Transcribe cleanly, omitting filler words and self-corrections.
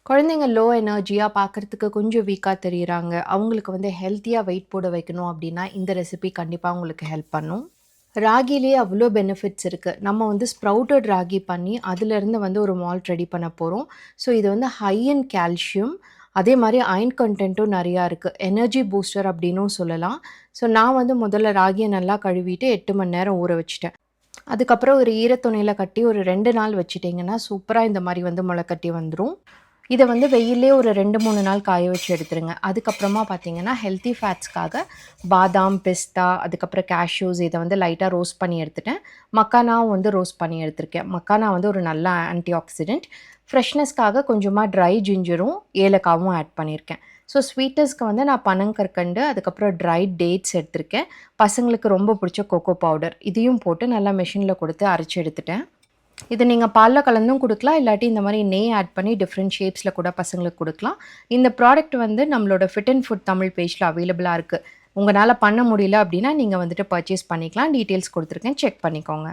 குழந்தைங்க லோ எனர்ஜியா பார்க்கறதுக்கு கொஞ்சம் வீக்கா தெரியிறாங்க. அவங்களுக்கு வந்து ஹெல்த்தியா வெயிட் போட வைக்கணும் அப்டின்னா, இந்த ரெசிபி கண்டிப்பா உங்களுக்கு ஹெல்ப் பண்ணும். ராகிலயே அவ்ளோ பெனிஃபிட்ஸ் இருக்கு. நம்ம வந்து ஸ்ப்ரவுட்டட் ராகி பண்ணி, அதிலிருந்து வந்து ஒரு மால்ட் ரெடி பண்ண போறோம். ஸோ இது வந்து ஹை இன் கால்சியம். அதே மாரி அயர்ன் கன்டென்ட்டும் நெறையா இருக்கு. எனர்ஜி பூஸ்டர் அப்டின்னும் சொல்லலாம். ஸோ நான் வந்து முதல்ல ராகிய நல்லா கழுவிட்டு 8 மணி நேரம் ஊற வச்சுட்டேன். அதுக்கப்புறம் ஒரு ஈரத்துணியில கட்டி ஒரு 2 நாள் வச்சுட்டீங்கன்னா, சூப்பரா இந்த மாரி வந்து மொளக்கட்டி வந்துரும். இத வந்து வெயில்லயே ஒரு 2, 3 நாள் காய வச்சு எடுத்துருங்க. அதுக்கப்புறமா பார்த்தீங்கன்னா, ஹெல்த்தி ஃபேட்ஸ்க்காக பாதாம், பிஸ்தா, அதுக்கப்புறம் கேஷ்யூஸ் இத வந்து லைட்டா ரோஸ்ட் பண்ணி எடுத்துட்டேன். மக்கானாவும் வந்து ரோஸ்ட் பண்ணி எடுத்திருக்கேன். மக்கானா வந்து ஒரு நல்ல ஆன்டி ஆக்ஸிடென்ட். ஃப்ரெஷ்னஸ்க்காக கொஞ்சமா ட்ரை ஜிஞ்சரும், ஏலக்காவும் ஆட் பண்ணியிருக்கேன். ஸோ ஸ்வீட்டஸ்க்கு வந்து நான் பனங்கற்கண்டு, அதுக்கப்புறம் ட்ரைட் டேட்ஸ் எடுத்திருக்கேன். பசங்களுக்கு ரொம்ப புடிச்ச கோகோ பவுடர். இதையும் போட்டு நல்லா மெஷின்ல குடுத்து அரைச்சு எடுத்துட்டேன். இது நீங்க பால்ல கலந்தும் குடுக்கலாம். இல்லாட்டி இந்த மாரி நெய் ஆட் பண்ணி டிஃபரெண்ட் ஷேப்ஸ்ல கூட பசங்களுக்கு குடுக்கலாம். இந்த ப்ராடக்ட் வந்து நம்மளோட ஃபிட் அண்ட் ஃபுட் தமிழ் பேஜ்ல அவைலபிளா இருக்கு. உங்கனால பண்ண முடியல அப்டின்னா, நீங்க வந்துட்டு பர்ச்சேஸ் பண்ணிக்கலாம். டீட்டெயில்ஸ் குடுத்துருக்கேன். செக் பண்ணிக்கோங்க.